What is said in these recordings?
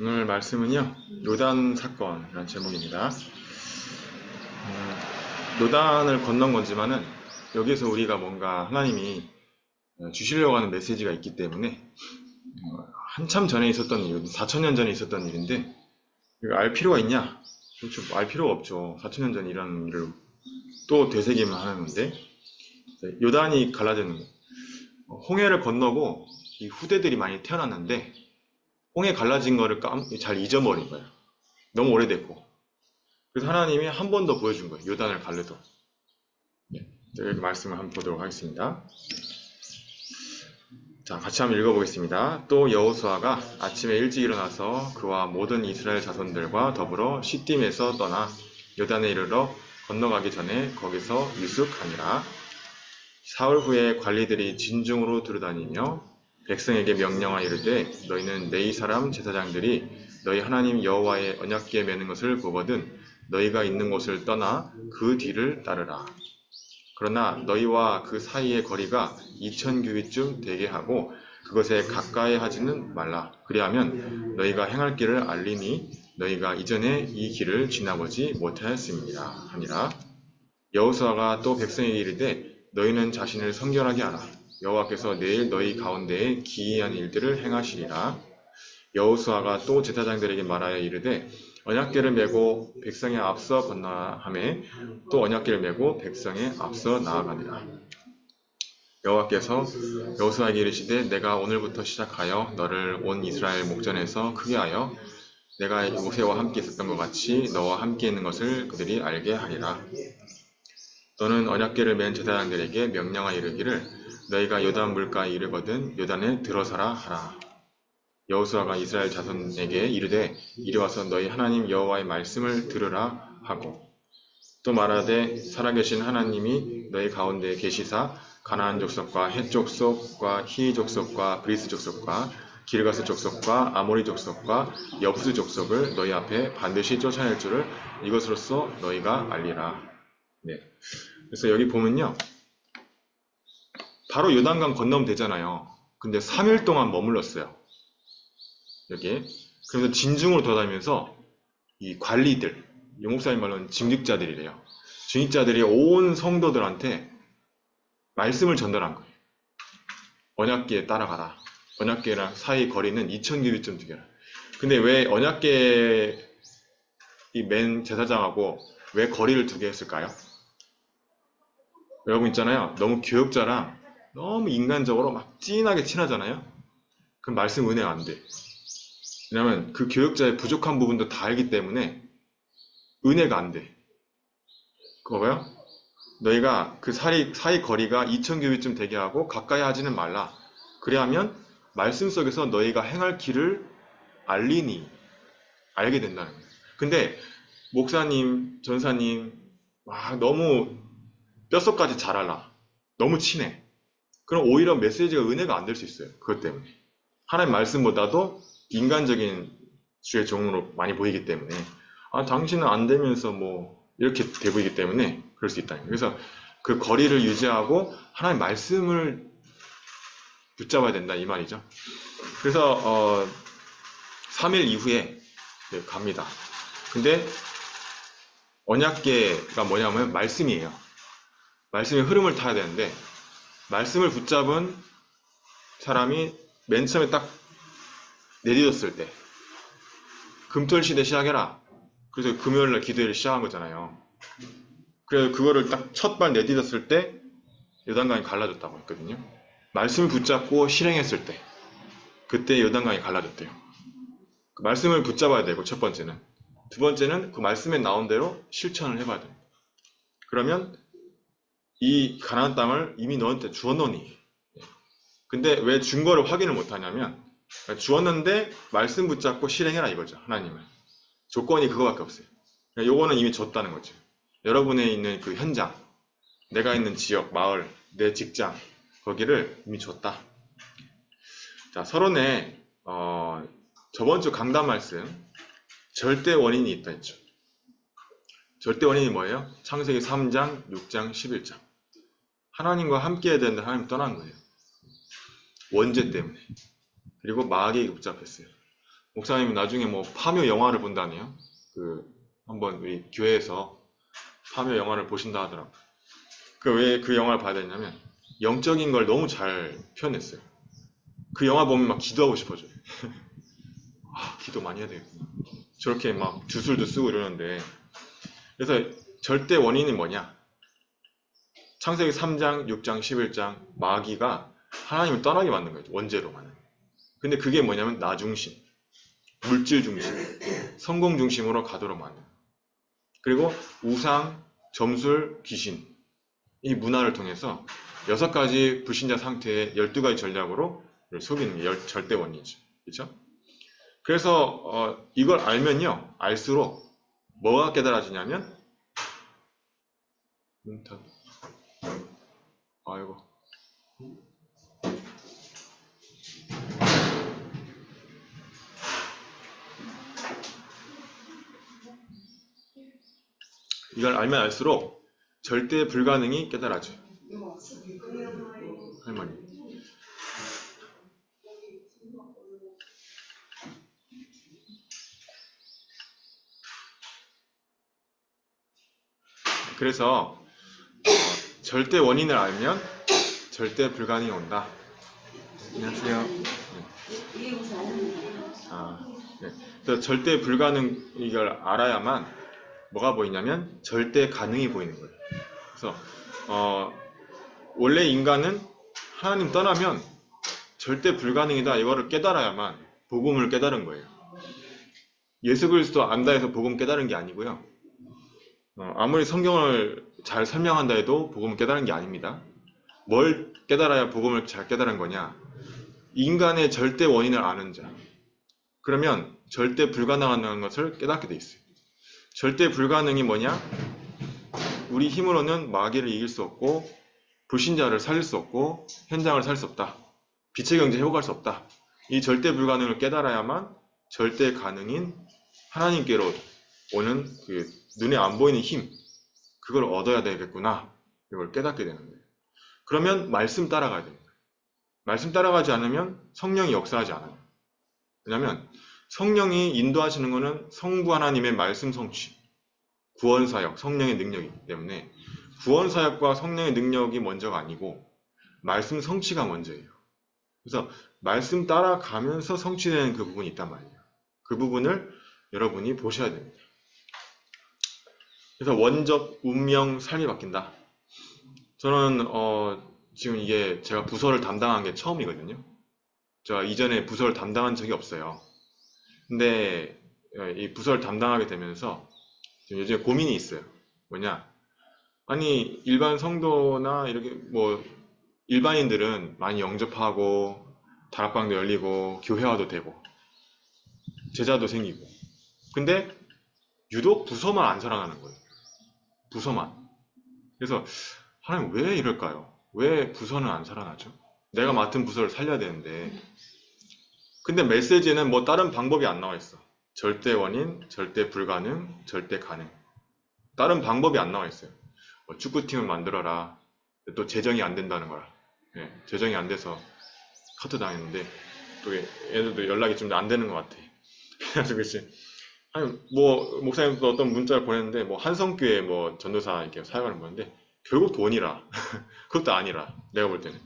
오늘 말씀은요, 요단 사건이라는 제목입니다. 요단을 건넌 거지만은 여기서 우리가 뭔가 하나님이 주시려고 하는 메시지가 있기 때문에 한참 전에 있었던 일, 4천년 전에 있었던 일인데 이거 알 필요가 있냐? 그렇죠. 알 필요가 없죠. 4천년 전 일하는 일을 또 되새기면 하는 건데 요단이 갈라지는 거. 홍해를 건너고 이 후대들이 많이 태어났는데 홍해 갈라진 거를 잘 잊어버린 거예요. 너무 오래됐고. 그래서 하나님이 한 번 더 보여준 거예요. 요단을 갈르도. 네, 여기 말씀을 한번 보도록 하겠습니다. 자, 같이 한번 읽어보겠습니다. 또 여호수아가 아침에 일찍 일어나서 그와 모든 이스라엘 자손들과 더불어 시딤에서 떠나 요단에 이르러 건너가기 전에 거기서 유숙하니라. 사흘 후에 관리들이 진중으로 두루다니며 백성에게 명령하여 이르되 너희는 내 사람 제사장들이 너희 하나님 여호와의 언약궤에 매는 것을 보거든 너희가 있는 곳을 떠나 그 뒤를 따르라. 그러나 너희와 그 사이의 거리가 2000규빗쯤 되게 하고 그것에 가까이 하지는 말라. 그리하면 너희가 행할 길을 알리니 너희가 이전에 이 길을 지나보지 못하였습니다. 하니라. 여호수아가 또 백성에게 이르되 너희는 자신을 성결하게 하라. 여호와께서 내일 너희 가운데에 기이한 일들을 행하시리라. 여호수아가 또 제사장들에게 말하여 이르되 언약궤를 메고 백성에 앞서 건너하매 또 언약궤를 메고 백성에 앞서 나아가니라. 여호와께서 여호수아에게 이르시되 내가 오늘부터 시작하여 너를 온 이스라엘 목전에서 크게 하여 내가 모세와 함께 있었던 것 같이 너와 함께 있는 것을 그들이 알게 하리라. 너는 언약궤를 맨 제사장들에게 명령하여 이르기를 너희가 요단 물가에 이르거든 요단에 들어서라 하라. 여호수아가 이스라엘 자손에게 이르되 이리 와서 너희 하나님 여호와의 말씀을 들으라 하고 또 말하되 살아계신 하나님이 너희 가운데 계시사 가나안 족속과 헷 족속과 히위 족속과 브리스 족속과 기르가스 족속과 아모리 족속과 여부스 족속을 너희 앞에 반드시 쫓아낼 줄을 이것으로써 너희가 알리라. 네. 그래서 여기 보면요, 바로 요단강 건너면 되잖아요. 근데 3일 동안 머물렀어요. 여기. 그래서 진중으로 돌아다니면서 이 관리들, 용목사님 말로는 징직자들이래요. 징직자들이 온 성도들한테 말씀을 전달한 거예요. 언약궤에 따라가라. 언약궤랑 사이 거리는 2000규빗쯤 되게라. 근데 왜 언약궤 이 맨 제사장하고 왜 거리를 두게 했을까요? 여러분 있잖아요. 너무 교역자랑 너무 인간적으로 막 찐하게 친하잖아요. 그럼 말씀 은혜가 안 돼. 왜냐면 그 교역자의 부족한 부분도 다 알기 때문에 은혜가 안 돼. 그거 봐요? 너희가 그 사이 거리가 2000규빗쯤 되게 하고 가까이 하지는 말라. 그래야면 말씀 속에서 너희가 행할 길을 알게 된다는 거예요. 근데 목사님, 전사님 와 너무 뼛속까지 잘 알아. 너무 친해. 그럼 오히려 메시지가 은혜가 안 될 수 있어요. 그것 때문에. 하나님 말씀보다도 인간적인 주의 종으로 많이 보이기 때문에 당신은 안 되면서 뭐 이렇게 돼 보이기 때문에 그럴 수 있다. 그래서 그 거리를 유지하고 하나님 말씀을 붙잡아야 된다 이 말이죠. 그래서 3일 이후에 갑니다. 근데 언약궤가 뭐냐면 말씀이에요. 말씀의 흐름을 타야 되는데 말씀을 붙잡은 사람이 맨 처음에 딱 내딛었을 때 금토일 시대 시작해라. 그래서 금요일날 기도회를 시작한 거잖아요. 그래서 그거를 딱 첫 발 내딛었을 때 요단강이 갈라졌다고 했거든요. 말씀을 붙잡고 실행했을 때 그때 요단강이 갈라졌대요. 그 말씀을 붙잡아야 되고 첫 번째는. 두 번째는 그 말씀에 나온 대로 실천을 해봐야 됩니다. 그러면 이 가나안 땅을 이미 너한테 주었노니. 근데 왜 준 거를 확인을 못하냐면 주었는데 말씀 붙잡고 실행해라 이거죠. 하나님은. 조건이 그거밖에 없어요. 요거는 이미 줬다는 거죠. 여러분의 있는 그 현장, 내가 있는 지역, 마을, 내 직장 거기를 이미 줬다. 자, 서론에 저번 주 강단 말씀 절대 원인이 있다 했죠. 절대 원인이 뭐예요? 창세기 3장, 6장, 11장. 하나님과 함께 해야 되는데 하나님 떠난 거예요. 원죄 때문에. 그리고 마귀에게 붙잡혔어요. 목사님은 나중에 뭐 파묘 영화를 본다네요. 그 한번 우리 교회에서 파묘 영화를 보신다 하더라고요. 그 왜 그 영화를 봐야 되냐면 영적인 걸 너무 잘 표현했어요. 그 영화 보면 막 기도하고 싶어져요. 아, 기도 많이 해야 되겠구나. 저렇게 막 주술도 쓰고 이러는데. 그래서 절대 원인이 뭐냐? 창세기 3장, 6장, 11장 마귀가 하나님을 떠나게 만든 거예요. 원죄로만은. 근데 그게 뭐냐면 나 중심, 물질 중심, 성공 중심으로 가도록 만든 거예요. 그리고 우상, 점술, 귀신 이 문화를 통해서 6가지 불신자 상태의 12가지 전략으로 속이는 게 절대 원인이죠. 그렇죠? 그래서 이걸 알면요. 알수록 뭐가 깨달아지냐면 아이고 이걸 알면 알수록 절대 불가능이 깨달아져요. 할머니. 그래서 절대 원인을 알면 절대 불가능이 온다. 안녕하세요. 네. 네. 그래서 절대 불가능 이걸 알아야만 뭐가 보이냐면 절대 가능이 보이는 거예요. 그래서 원래 인간은 하나님 떠나면 절대 불가능이다 이거를 깨달아야만 복음을 깨달은 거예요. 예수 그리스도 안다 해서 복음 깨달은 게 아니고요. 아무리 성경을 잘 설명한다 해도 복음을 깨달은 게 아닙니다. 뭘 깨달아야 복음을 잘 깨달은 거냐? 인간의 절대 원인을 아는 자. 그러면 절대 불가능하다는 것을 깨닫게 돼 있어요. 절대 불가능이 뭐냐? 우리 힘으로는 마귀를 이길 수 없고 불신자를 살릴 수 없고 현장을 살 수 없다. 빛의 경제 회복할 수 없다. 이 절대 불가능을 깨달아야만 절대 가능인 하나님께로 오는 그 눈에 안 보이는 힘, 그걸 얻어야 되겠구나. 이걸 깨닫게 되는 거예요. 그러면 말씀 따라가야 됩니다. 말씀 따라가지 않으면 성령이 역사하지 않아요. 왜냐하면 성령이 인도하시는 것은 성부 하나님의 말씀 성취, 구원사역, 성령의 능력이기 때문에 구원사역과 성령의 능력이 먼저가 아니고 말씀 성취가 먼저예요. 그래서 말씀 따라가면서 성취되는 그 부분이 있단 말이에요. 그 부분을 여러분이 보셔야 됩니다. 그래서 원적, 운명, 삶이 바뀐다. 저는 지금 이게 제가 부서를 담당한 게 처음이거든요. 제가 이전에 부서를 담당한 적이 없어요. 근데 이 부서를 담당하게 되면서 지금 요즘에 고민이 있어요. 뭐냐? 아니 일반 성도나 이렇게 뭐 일반인들은 많이 영접하고 다락방도 열리고 교회화도 되고 제자도 생기고 근데 유독 부서만 안 살아나는 거예요. 부서만. 그래서 하나님 왜 이럴까요? 왜 부서는 안 살아나죠? 내가 맡은 부서를 살려야 되는데 근데 메시지에는 뭐 다른 방법이 안 나와 있어. 절대 원인, 절대 불가능, 절대 가능. 다른 방법이 안 나와 있어요. 뭐 축구팀을 만들어라. 또 재정이 안 된다는 거라. 예, 재정이 안 돼서 커트 당했는데 또 얘들도 연락이 좀 안 되는 것 같아. 그래서 그렇지. 아니 뭐 목사님도 어떤 문자를 보냈는데 뭐 한성교회 뭐 전도사 이렇게 사역하는 건데 결국 돈이라. 그것도 아니라 내가 볼 때는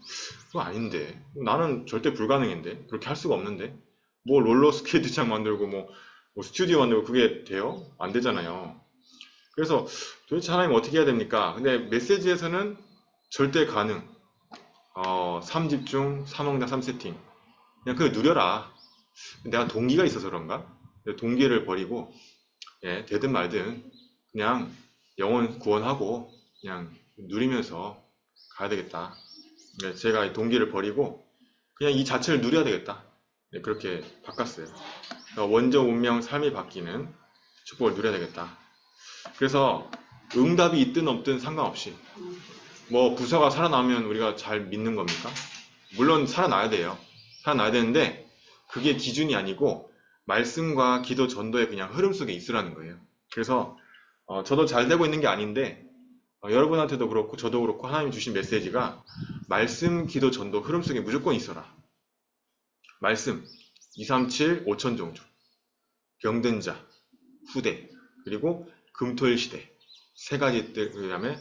그거 아닌데 나는 절대 불가능인데 그렇게 할 수가 없는데 뭐 롤러 스케이트장 만들고 뭐 스튜디오 만들고 그게 돼요? 안 되잖아요. 그래서 도대체 하나님 어떻게 해야 됩니까? 근데 메시지에서는 절대 가능. 3집중, 3홍당, 3세팅. 그냥 그거 누려라. 내가 동기가 있어서 그런가? 동기를 버리고, 예, 되든 말든 그냥 영혼 구원하고 그냥 누리면서 가야 되겠다. 네, 제가 이 동기를 버리고 그냥 이 자체를 누려야 되겠다. 네, 그렇게 바꿨어요. 원적, 운명, 삶이 바뀌는 축복을 누려야 되겠다. 그래서 응답이 있든 없든 상관없이 뭐 부서가 살아나면 우리가 잘 믿는 겁니까? 물론 살아나야 돼요. 살아나야 되는데 그게 기준이 아니고 말씀과 기도 전도의 그냥 흐름 속에 있으라는 거예요. 그래서 저도 잘 되고 있는 게 아닌데 여러분한테도 그렇고 저도 그렇고 하나님 주신 메시지가 말씀, 기도, 전도 흐름 속에 무조건 있어라. 말씀 237, 5천 종주 병든 자, 후대, 그리고 금토일 시대. 세 가지 때, 그 다음에,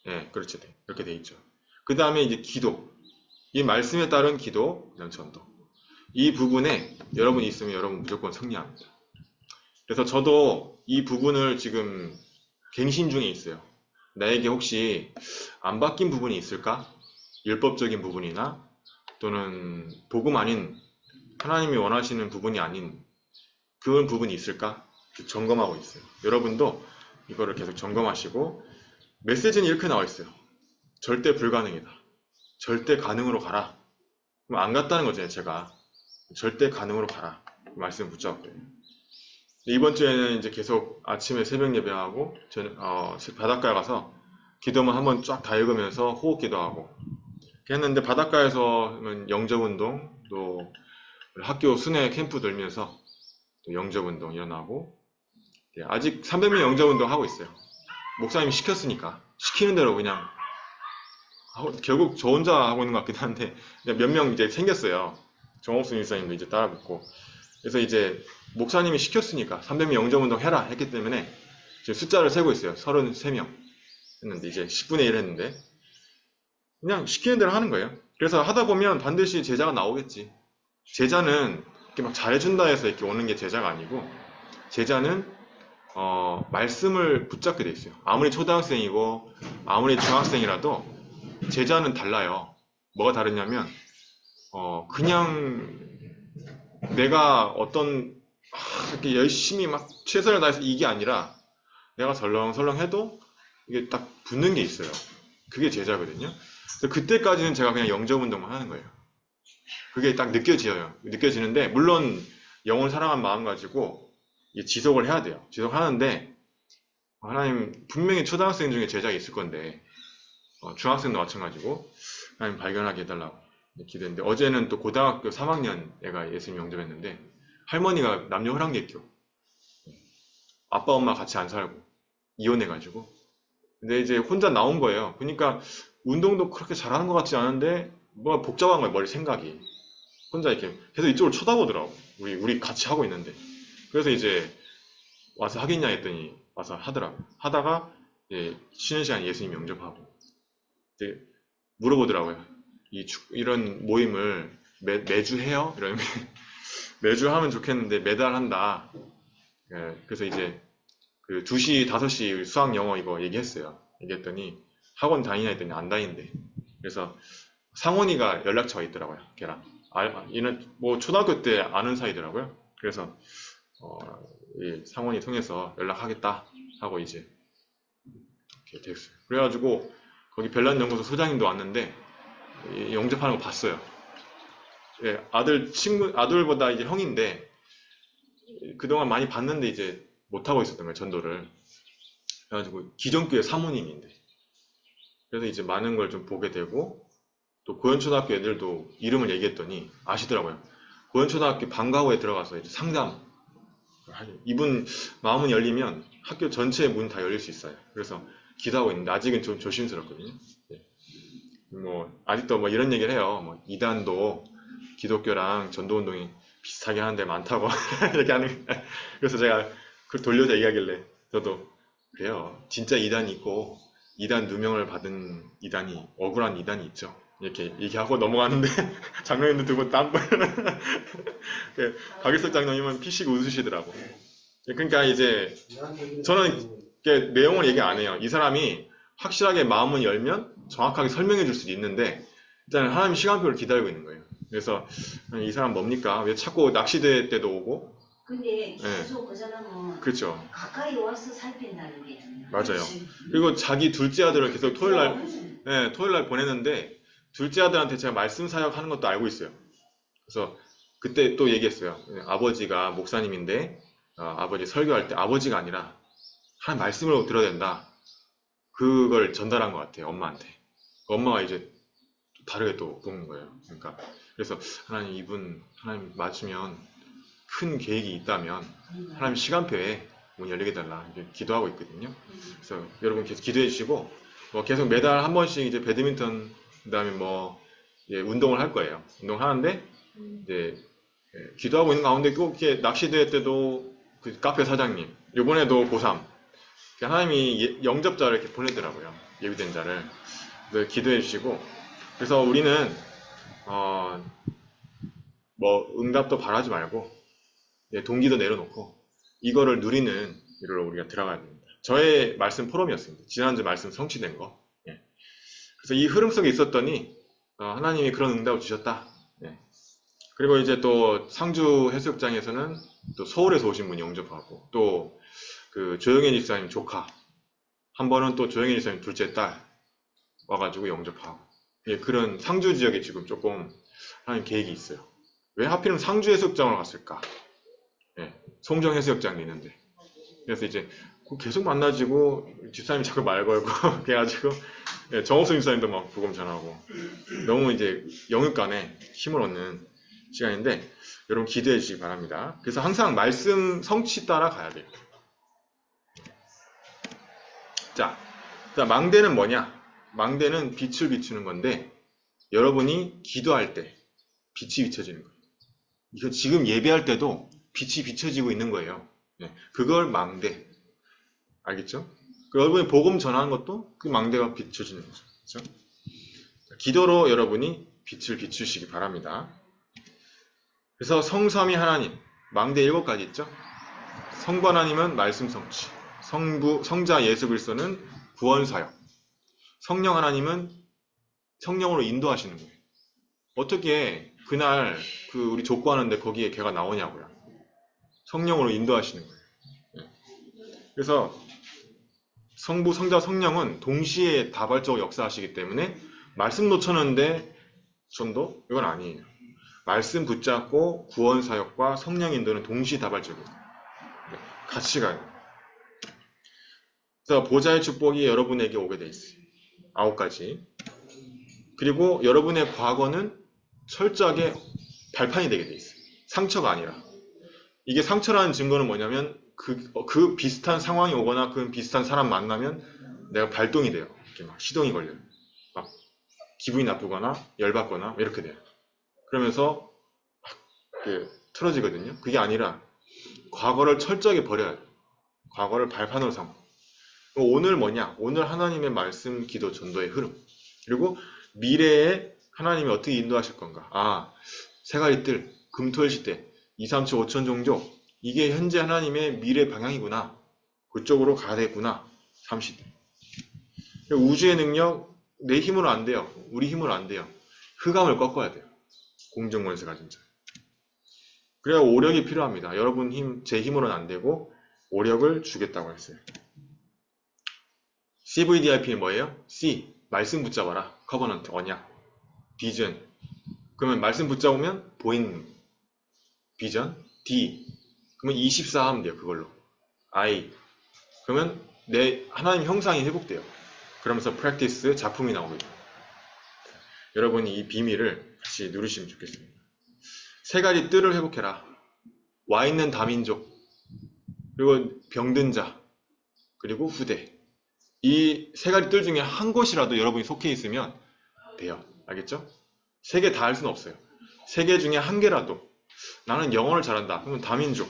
예, 그렇죠. 이렇게 돼 있죠. 그 다음에 이제 기도. 이 말씀에 따른 기도, 그다음 전도. 이 부분에 여러분이 있으면 여러분 무조건 승리합니다. 그래서 저도 이 부분을 지금 갱신 중에 있어요. 나에게 혹시 안 바뀐 부분이 있을까? 율법적인 부분이나 또는 복음 아닌 하나님이 원하시는 부분이 아닌 그런 부분이 있을까? 점검하고 있어요. 여러분도 이거를 계속 점검하시고 메시지는 이렇게 나와 있어요. 절대 불가능이다. 절대 가능으로 가라. 그럼 안 갔다는 거죠, 제가. 절대 가능으로 가라. 말씀 붙잡고요. 이번 주에는 이제 계속 아침에 새벽 예배하고 저는 바닷가에 가서 기도만 한번 쫙 다 읽으면서 호흡 기도하고 했는데 바닷가에서는 영접 운동 또 학교 순회 캠프 돌면서 또 영접 운동 일어나고 아직 300명 영접 운동 하고 있어요. 목사님이 시켰으니까 시키는 대로 그냥 결국 저 혼자 하고 있는 것 같기도 한데 몇 명 이제 생겼어요. 정옥순 일사님도 이제 따라 붙고 그래서 이제 목사님이 시켰으니까 300명 영접운동 해라 했기 때문에 지금 숫자를 세고 있어요. 33명 했는데 이제 10분의 1 했는데 그냥 시키는 대로 하는 거예요. 그래서 하다 보면 반드시 제자가 나오겠지. 제자는 이렇게 막 잘해준다 해서 이렇게 오는 게 제자가 아니고 제자는 말씀을 붙잡게 돼 있어요. 아무리 초등학생이고 아무리 중학생이라도 제자는 달라요. 뭐가 다르냐면 그냥 내가 어떤 이렇게 열심히 막 최선을 다해서 이게 아니라 내가 설렁설렁 해도 이게 딱 붙는 게 있어요. 그게 제자거든요. 그때까지는 제가 그냥 영접 운동만 하는 거예요. 그게 딱 느껴져요. 느껴지는데 물론 영혼 사랑한 마음 가지고 지속을 해야 돼요. 지속하는데 하나님 분명히 초등학생 중에 제자가 있을 건데 중학생도 마찬가지고 하나님 발견하게 해달라고 기도했는데 어제는 또 고등학교 3학년 애가 예수님 영접했는데 할머니가 남녀 호랑객교 아빠 엄마 같이 안 살고 이혼해가지고 근데 이제 혼자 나온 거예요. 그러니까 운동도 그렇게 잘하는 것 같지 않은데 뭐가 복잡한 거예요. 머리 생각이 혼자 이렇게 계속 이쪽을 쳐다보더라고. 우리 같이 하고 있는데 그래서 이제 와서 하겠냐 했더니 와서 하더라고. 하다가 이제 쉬는 시간에 예수님 영접하고 이제 물어보더라고요. 이런 모임을 매주 해요? 이러면 매주 하면 좋겠는데 매달 한다. 예, 그래서 이제 그 2시, 5시 수학 영어 이거 얘기했어요. 얘기했더니 학원 다니냐 했더니 안 다닌대. 그래서 상원이가 연락처가 있더라고요. 걔랑. 얘는 뭐 초등학교 때 아는 사이더라고요. 그래서 이 상원이 통해서 연락하겠다 하고 이제 이렇게 됐어요. 그래가지고 거기 별난연구소 소장님도 왔는데 영접하는 거 봤어요. 예, 아들보다 이제 형인데 그동안 많이 봤는데 이제 못하고 있었던 거예요, 전도를. 그래가지고 기존교회 사모님인데 그래서 이제 많은 걸 좀 보게 되고 또 고현초등학교 애들도 이름을 얘기했더니 아시더라고요. 고현초등학교 방과후에 들어가서 이제 상담 이분 마음은 열리면 학교 전체의 문이 다 열릴 수 있어요. 그래서 기도하고 있는데 아직은 좀 조심스럽거든요. 네. 뭐 아직도 뭐 이런 얘기를 해요. 뭐 이단도 기독교랑 전도운동이 비슷하게 하는데 많다고 이렇게 하는 거예요. 그래서 제가 그 돌려서 얘기하길래 저도 그래요. 진짜 이단이 있고 이단 누명을 받은 이단이 억울한 이단이 있죠. 이렇게 얘기하고 넘어가는데 장로님도 두고 땀 박일석 장로님은 피식 웃으시더라고. 그러니까 이제 저는 내용을 얘기 안 해요. 이 사람이 확실하게 마음을 열면 정확하게 설명해 줄 수도 있는데 일단 하나님 시간표를 기다리고 있는 거예요. 그래서 이 사람 뭡니까? 왜 자꾸 낚시대 때도 오고 근데 계속 그 사람은 그렇죠. 가까이 와서 살핀다는 게 맞아요. 그리고 자기 둘째 아들을 계속 토요일날 보내는데 둘째 아들한테 제가 말씀 사역 하는 것도 알고 있어요. 그래서 그때 또 얘기했어요. 아버지가 목사님인데 아버지 설교할 때 아버지가 아니라 한 말씀으로 들어야 된다. 그걸 전달한 것 같아요. 엄마한테. 엄마가 이제 다르게 또 보는 거예요. 그러니까 그래서 하나님 이분 하나님 맞으면 큰 계획이 있다면 하나님 시간표에 문 열리게 달라 이렇게 기도하고 있거든요. 그래서 여러분 계속 기도해 주시고 뭐 계속 매달 한 번씩 이제 배드민턴 그다음에 뭐 운동을 할 거예요. 운동하는데 이제 기도하고 있는 가운데 꼭 이렇게 낚시대회 때도 그 카페 사장님, 이번에도 고3 하나님이 영접자를 이렇게 보내더라고요. 예비된 자를. 네, 기도해 주시고. 그래서 우리는 뭐 응답도 바라지 말고 동기도 내려놓고 이거를 누리는 일로 우리가 들어가야 됩니다. 저의 말씀 포럼이었습니다. 지난주 말씀 성취된 거. 예. 그래서 이 흐름 속에 있었더니 하나님이 그런 응답을 주셨다. 예. 그리고 이제 또 상주 해수욕장에서는 또 서울에서 오신 분이 영접하고 또 그 조영애 집사님 조카 한 번은 또 조영애 집사님 둘째 딸 와가지고 영접하고 예, 그런 상주 지역에 지금 조금 하나님 계획이 있어요. 왜 하필이면 상주 해수욕장을 갔을까? 예, 송정 해수욕장이 있는데 그래서 이제 계속 만나지고 집사님이 자꾸 말 걸고 그래가지고 예, 정호수 집사님도 막 부검 전하고 너무 이제 영육간에 힘을 얻는 시간인데 여러분 기도해 주시기 바랍니다. 그래서 항상 말씀 성취 따라 가야 돼요. 자, 망대는 뭐냐? 망대는 빛을 비추는 건데 여러분이 기도할 때 빛이 비춰지는 거예요. 이거 지금 예배할 때도 빛이 비춰지고 있는 거예요. 네, 그걸 망대. 알겠죠? 여러분이 복음 전하는 것도 그 망대가 비춰지는 거죠. 그렇죠? 기도로 여러분이 빛을 비추시기 바랍니다. 그래서 성삼위 하나님, 망대 7가지 있죠? 성부 하나님은 말씀 성취, 성자 예수 그리스도는 구원 사역, 성령 하나님은 성령으로 인도하시는 거예요. 어떻게 그날 우리 족구하는데 거기에 걔가 나오냐고요. 성령으로 인도하시는 거예요. 그래서 성부, 성자, 성령은 동시에 다발적으로 역사하시기 때문에 말씀 놓쳤는데 전도? 이건 아니에요. 말씀 붙잡고 구원 사역과 성령 인도는 동시다발적이에요. 같이 가요. 그래서 보좌의 축복이 여러분에게 오게 돼 있어요. 9가지. 그리고 여러분의 과거는 철저하게 발판이 되게 돼 있어요. 상처가 아니라. 이게 상처라는 증거는 뭐냐면 그 비슷한 상황이 오거나 그 비슷한 사람 만나면 내가 발동이 돼요. 이렇게 막 시동이 걸려요. 막 기분이 나쁘거나 열받거나 이렇게 돼요. 그러면서 막 틀어지거든요. 그게 아니라 과거를 철저하게 버려야 돼요. 과거를 발판으로 삼고. 오늘 뭐냐? 오늘 하나님의 말씀, 기도, 전도의 흐름. 그리고 미래에 하나님이 어떻게 인도하실 건가? 세가리 뜰, 금토일 시대, 2, 3, 7, 5천 종족. 이게 현재 하나님의 미래 방향이구나. 그쪽으로 가야 되구나. 30대. 우주의 능력, 내 힘으로 안 돼요. 우리 힘으로 안 돼요. 흑암을 꺾어야 돼요. 공정권세 가진 자. 그래야 오력이 필요합니다. 여러분 제 힘으로는 안 되고 오력을 주겠다고 했어요. CVDIP는 뭐예요? C, 말씀 붙잡아라. 커버넌트, 언약. 비전. 그러면 말씀 붙잡으면 보이는 비전. D, 그러면 24 하면 돼요. 그걸로. I, 그러면 내 하나님 형상이 회복돼요. 그러면서 practice, 작품이 나옵니다. 여러분이 이 비밀을 같이 누르시면 좋겠습니다. 3가지 뜰을 회복해라. 와 있는 다민족, 그리고 병든 자, 그리고 후대. 이 3가지 뜰 중에 한 곳이라도 여러분이 속해 있으면 돼요. 알겠죠? 3개 다 할 수는 없어요. 3개 중에 한 개라도. 나는 영어를 잘한다. 그러면 다민족.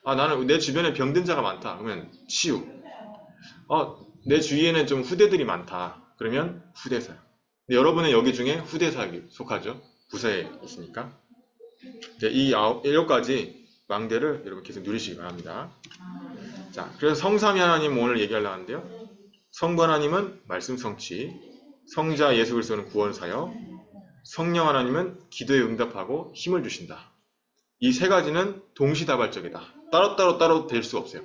나는 내 주변에 병든 자가 많다. 그러면 치유. 내 주위에는 좀 후대들이 많다. 그러면 후대사. 근데 여러분은 여기 중에 후대사에 속하죠. 부서에 있으니까. 이 7가지 망대를 여러분 계속 누리시기 바랍니다. 자, 그래서 성삼위 하나님 오늘 얘기하려고 하는데요. 성부 하나님은 말씀 성취, 성자 예수 그리스도는 구원 사역, 성령 하나님은 기도에 응답하고 힘을 주신다. 이 3가지는 동시다발적이다. 따로 될 수 없어요.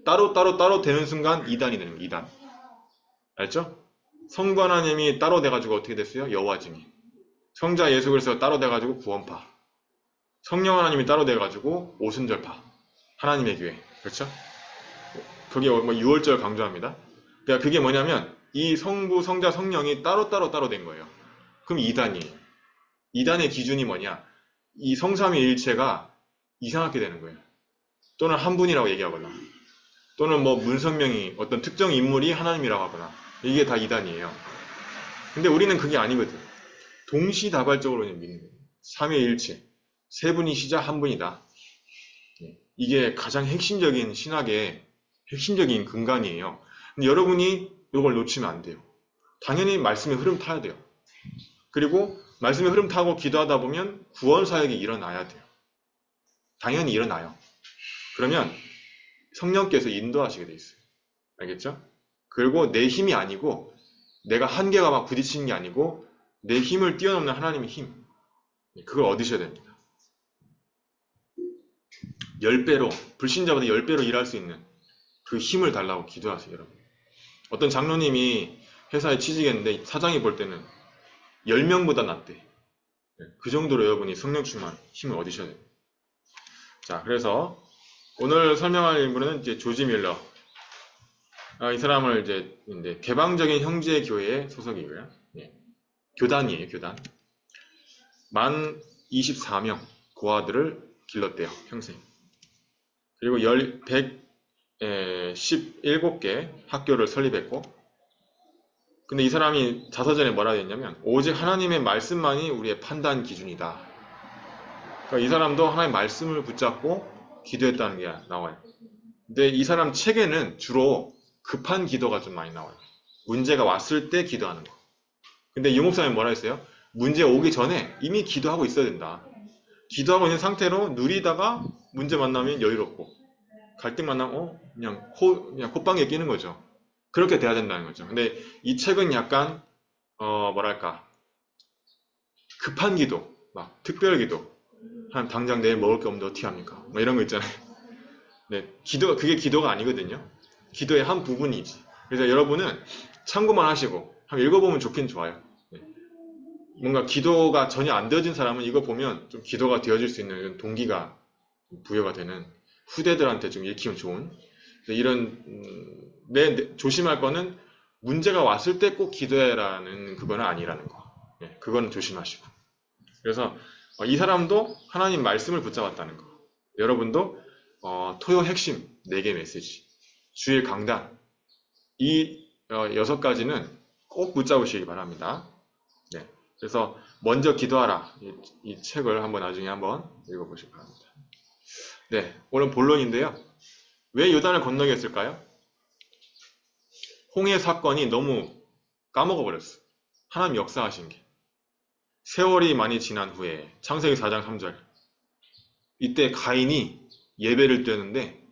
따로 되는 순간 2단이 되는 거예요. 2단. 알죠? 성부 하나님이 따로 돼가지고 어떻게 됐어요? 여호와 증인. 성자 예수 그리스도가 따로 돼가지고 구원파. 성령 하나님이 따로 돼가지고 오순절파. 하나님의 교회. 그렇죠? 그게 뭐 6월절 강조합니다. 그러니까 그게 뭐냐면 이 성부, 성자, 성령이 따로 된 거예요. 그럼 2단이에요. 2단의 기준이 뭐냐? 이 성삼위일체가 이상하게 되는 거예요. 또는 한 분이라고 얘기하거나 또는 뭐 문선명이 어떤 특정 인물이 하나님이라고 하거나 이게 다 2단이에요. 근데 우리는 그게 아니거든. 동시다발적으로 믿는 거예요. 삼위일체. 3분이시자 한 분이다. 이게 가장 핵심적인 신학의 핵심적인 근간이에요. 근데 여러분이 이걸 놓치면 안 돼요. 당연히 말씀의 흐름 타야 돼요. 그리고 말씀의 흐름 타고 기도하다 보면 구원 사역이 일어나야 돼요. 당연히 일어나요. 그러면 성령께서 인도하시게 돼 있어요. 알겠죠? 그리고 내 힘이 아니고 내가 한계가 막 부딪히는 게 아니고 내 힘을 뛰어넘는 하나님의 힘. 그걸 얻으셔야 됩니다. 10배로, 불신자보다 10배로 일할 수 있는 그 힘을 달라고 기도하세요, 여러분. 어떤 장로님이 회사에 취직했는데 사장이 볼 때는 10명보다 낫대. 그 정도로 여러분이 성령 충만 힘을 얻으셔야 돼요. 자, 그래서 오늘 설명할 인물은 이제 조지 밀러. 이 사람을 이제 개방적인 형제 교회의 소속이고요. 교단이에요, 교단. 만 24명 고아들을 길렀대요, 평생. 그리고 117개 학교를 설립했고, 근데 이 사람이 자서전에 뭐라 했냐면, 오직 하나님의 말씀만이 우리의 판단 기준이다. 그러니까 이 사람도 하나님의 말씀을 붙잡고 기도했다는 게 나와요. 근데 이 사람 책에는 주로 급한 기도가 좀 많이 나와요. 문제가 왔을 때 기도하는 거. 근데 유 목사님 뭐라 했어요? 문제 오기 전에 이미 기도하고 있어야 된다. 기도하고 있는 상태로 누리다가 문제 만나면 여유롭고, 갈등 만나면 그냥 콧방귀에 끼는 거죠. 그렇게 돼야 된다는 거죠. 근데 이 책은 약간 뭐랄까, 급한 기도, 막 특별 기도, 한 당장 내일 먹을 게 없는데 어떻게 합니까? 뭐 이런 거 있잖아요. 네, 그게 기도가 아니거든요. 기도의 한 부분이지. 그래서 여러분은 참고만 하시고 한번 읽어보면 좋긴 좋아요. 네. 뭔가 기도가 전혀 안 되어진 사람은 이거 보면 좀 기도가 되어질 수 있는 동기가 부여가 되는, 후대들한테 좀 읽히면 좋은 이런 조심할 거는 문제가 왔을 때 꼭 기도해라는 그거는 아니라는 거. 네, 그거는 조심하시고. 그래서 이 사람도 하나님 말씀을 붙잡았다는 거. 여러분도 토요 핵심 4개 메시지, 주일 강단, 이 6가지는 꼭 붙잡으시기 바랍니다. 네, 그래서 먼저 기도하라. 이 책을 나중에 한번 읽어보시기 바랍니다. 네, 오늘 본론인데요. 왜 요단을 건너게 했을까요? 홍해 사건이 너무 까먹어버렸어. 하나님 역사하신 게. 세월이 많이 지난 후에 창세기 4장 3절, 이때 가인이 예배를 드렸는데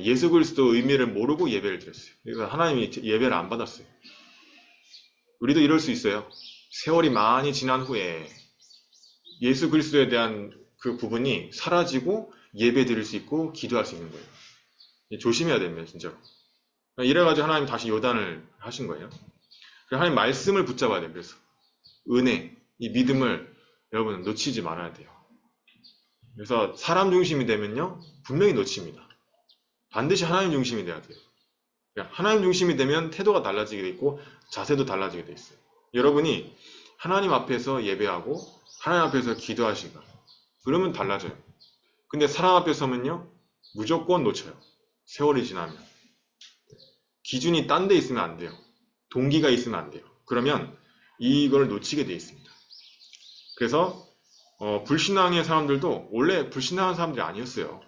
예수 그리스도 의미를 모르고 예배를 드렸어요. 그래서 하나님이 예배를 안 받았어요. 우리도 이럴 수 있어요. 세월이 많이 지난 후에 예수 그리스도에 대한 그 부분이 사라지고 예배 드릴 수 있고 기도할 수 있는 거예요. 조심해야 됩니다, 진짜로. 이래가지고 하나님 다시 요단을 하신 거예요. 하나님 말씀을 붙잡아야 돼요. 그래서 은혜, 이 믿음을 여러분 놓치지 말아야 돼요. 그래서 사람 중심이 되면요, 분명히 놓칩니다. 반드시 하나님 중심이 돼야 돼요. 하나님 중심이 되면 태도가 달라지게 돼 있고 자세도 달라지게 돼 있어요. 여러분이 하나님 앞에서 예배하고 하나님 앞에서 기도하시고 그러면 달라져요. 근데 사람 앞에 서면요, 무조건 놓쳐요. 세월이 지나면. 기준이 딴 데 있으면 안 돼요. 동기가 있으면 안 돼요. 그러면 이걸 놓치게 돼 있습니다. 그래서 불신앙의 사람들도 원래 불신앙한 사람들이 아니었어요.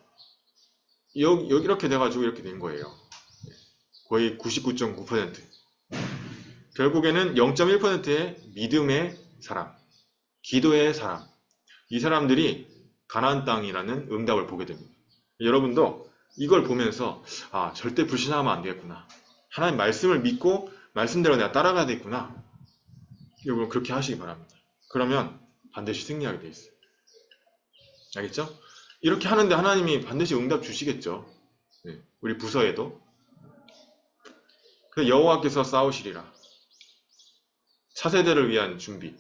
이렇게 돼가지고 이렇게 된 거예요. 거의 99.9%. 결국에는 0.1%의 믿음의 사람, 기도의 사람, 이 사람들이 가나안 땅이라는 응답을 보게 됩니다. 여러분도 이걸 보면서 절대 불신하면 안 되겠구나. 하나님 말씀을 믿고 말씀대로 내가 따라가야 되겠구나. 여러분 그렇게 하시기 바랍니다. 그러면 반드시 승리하게 돼 있어요. 알겠죠? 이렇게 하는데 하나님이 반드시 응답 주시겠죠. 네, 우리 부서에도. 그래서 여호와께서 싸우시리라. 차세대를 위한 준비.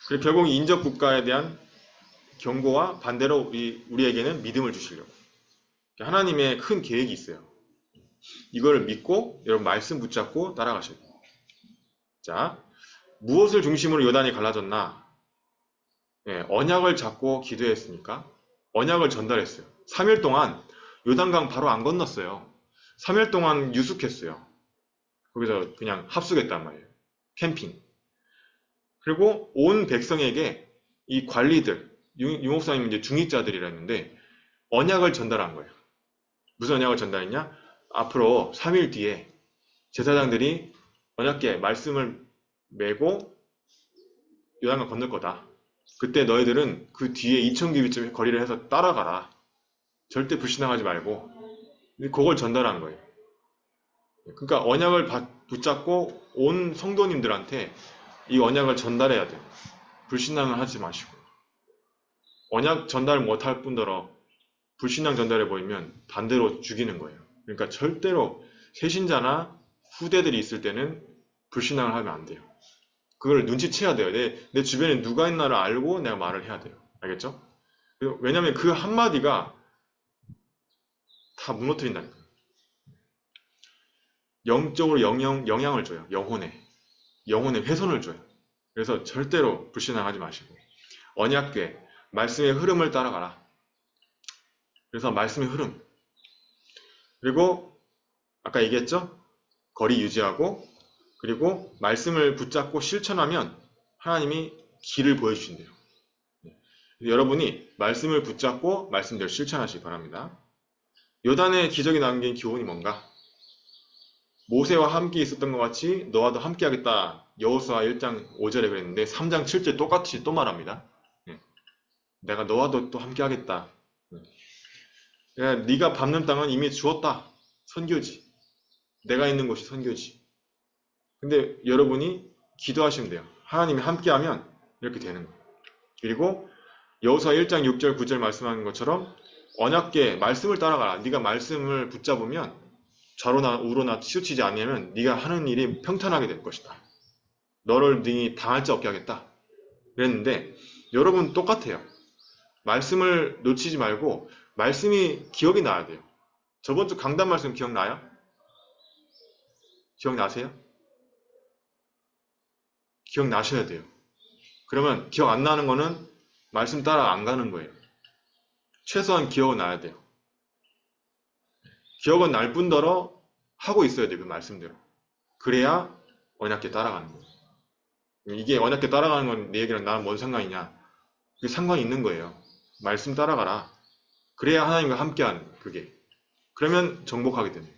그리고 결국 인접 국가에 대한 경고와 반대로 우리에게는 믿음을 주시려고. 하나님의 큰 계획이 있어요. 이걸 믿고 여러분 말씀 붙잡고 따라가셔야 돼요. 자, 무엇을 중심으로 요단이 갈라졌나? 네, 언약을 잡고 기도했으니까 언약을 전달했어요. 3일 동안 요단강 바로 안 건넜어요. 3일 동안 유숙했어요. 거기서 그냥 합숙했단 말이에요. 캠핑. 그리고 온 백성에게 이 관리들, 유목사님 이제 중직자들이라 했는데 언약을 전달한 거예요. 무슨 언약을 전달했냐? 앞으로 3일 뒤에 제사장들이 언약궤 말씀을 메고 요단강 건널 거다. 그때 너희들은 그 뒤에 2000규빗쯤 거리를 해서 따라가라. 절대 불신앙하지 말고. 그걸 전달한 거예요. 그러니까 언약을 붙잡고 온 성도님들한테 이 언약을 전달해야 돼요. 불신앙을 하지 마시고. 언약 전달 못할 뿐더러 불신앙 전달해 보이면 반대로 죽이는 거예요. 그러니까 절대로 새신자나 후대들이 있을 때는 불신앙을 하면 안 돼요. 그걸 눈치채야 돼요. 내 주변에 누가 있나를 알고 내가 말을 해야 돼요. 알겠죠? 왜냐면 그 한마디가 다 무너뜨린다니까요. 영적으로 영향을 줘요. 영혼에 훼손을 줘요. 그래서 절대로 불신앙하지 마시고 언약궤 말씀의 흐름을 따라가라. 그래서 말씀의 흐름, 그리고 아까 얘기했죠? 거리 유지하고, 그리고 말씀을 붙잡고 실천하면 하나님이 길을 보여주신대요. 여러분이 말씀을 붙잡고 말씀대로 실천하시기 바랍니다. 요단의 기적이 남긴 교훈이 뭔가? 모세와 함께 있었던 것 같이 너와도 함께 하겠다. 여호수아 1장 5절에 그랬는데 3장 7절 똑같이 또 말합니다. 내가 너와도 또 함께 하겠다. 네가 밟는 땅은 이미 주었다. 선교지. 내가 있는 곳이 선교지. 근데 여러분이 기도하시면 돼요. 하나님이 함께하면 이렇게 되는 거예요. 그리고 여호수아 1장 6절 9절 말씀하는 것처럼 언약궤 말씀을 따라가라. 네가 말씀을 붙잡으면 좌로나 우로나 치우치지 않으면 네가 하는 일이 평탄하게 될 것이다. 너를 능히 당할 자 없게 하겠다. 그랬는데 여러분 똑같아요. 말씀을 놓치지 말고 말씀이 기억이 나야 돼요. 저번 주 강단 말씀 기억나요? 기억나세요? 기억나셔야 돼요. 그러면 기억 안 나는 거는 말씀 따라 안 가는 거예요. 최소한 기억은 나야 돼요. 기억은 날 뿐더러 하고 있어야 돼요. 그 말씀대로. 그래야 언약궤 따라가는 거예요. 이게 언약궤 따라가는 건 내 얘기랑 나랑 뭔 상관이냐? 그게 상관이 있는 거예요. 말씀 따라가라. 그래야 하나님과 함께하는 그게. 그러면 정복하게 됩니다.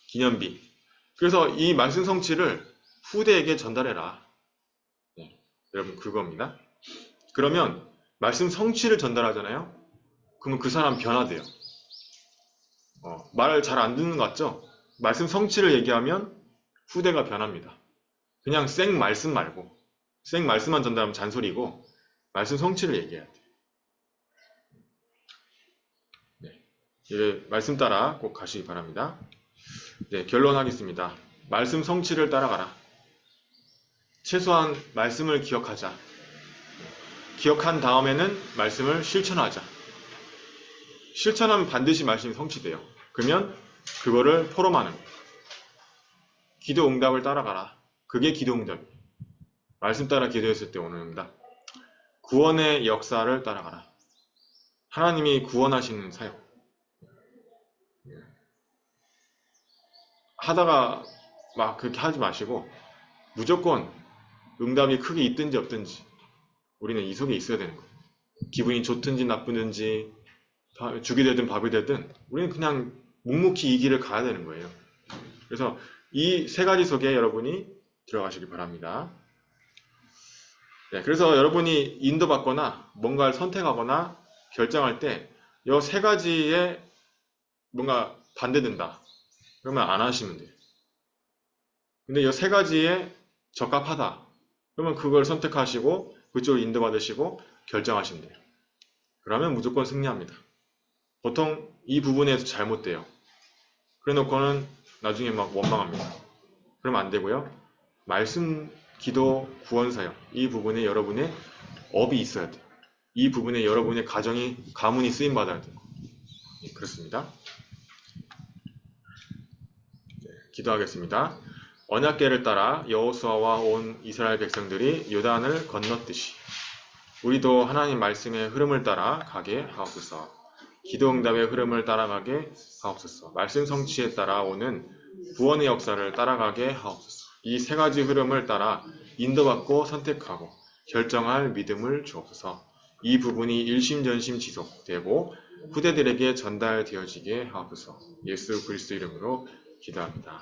기념비. 그래서 이 말씀 성취를 후대에게 전달해라. 네, 여러분 그겁니다. 그러면 말씀 성취를 전달하잖아요. 그러면 그 사람 변화돼요. 말을 잘 안 듣는 것 같죠? 말씀 성취를 얘기하면 후대가 변합니다. 그냥 생 말씀 말고 생 말씀만 전달하면 잔소리고 말씀 성취를 얘기해야 돼요. 네, 말씀 따라 꼭 가시기 바랍니다. 네, 결론하겠습니다. 말씀 성취를 따라가라. 최소한 말씀을 기억하자. 기억한 다음에는 말씀을 실천하자. 실천하면 반드시 말씀이 성취돼요. 그러면 그거를 포럼하는 거예요. 기도 응답을 따라가라. 그게 기도 응답이에요. 말씀 따라 기도했을 때 오는 응답. 구원의 역사를 따라가라. 하나님이 구원하시는 사역. 하다가 막 그렇게 하지 마시고 무조건 응답이 크게 있든지 없든지 우리는 이 속에 있어야 되는 거예요. 기분이 좋든지 나쁘든지 죽이 되든 밥이 되든 우리는 그냥 묵묵히 이 길을 가야 되는 거예요. 그래서 이 세 가지 속에 여러분이 들어가시기 바랍니다. 네, 그래서 여러분이 인도받거나 뭔가를 선택하거나 결정할 때 이 세 가지에 뭔가 반대된다. 그러면 안 하시면 돼요. 근데 이 세 가지에 적합하다. 그러면 그걸 선택하시고 그쪽을 인도받으시고 결정하시면 돼요. 그러면 무조건 승리합니다. 보통 이 부분에서 잘못돼요. 그래 놓고는 나중에 막 원망합니다. 그러면 안 되고요. 말씀, 기도, 구원사역 이 부분에 여러분의 업이 있어야 돼요. 이 부분에 여러분의 가문이 쓰임받아야 돼요. 네, 그렇습니다. 네, 기도하겠습니다. 언약궤를 따라 여호수아와 온 이스라엘 백성들이 요단을 건넜듯이 우리도 하나님 말씀의 흐름을 따라 가게 하옵소서. 기도응답의 흐름을 따라가게 하옵소서. 말씀 성취에 따라 오는 구원의 역사를 따라가게 하옵소서. 이 세 가지 흐름을 따라 인도받고 선택하고 결정할 믿음을 주옵소서. 이 부분이 일심전심 지속되고 후대들에게 전달되어지게 하옵소서. 예수 그리스도 이름으로 기도합니다.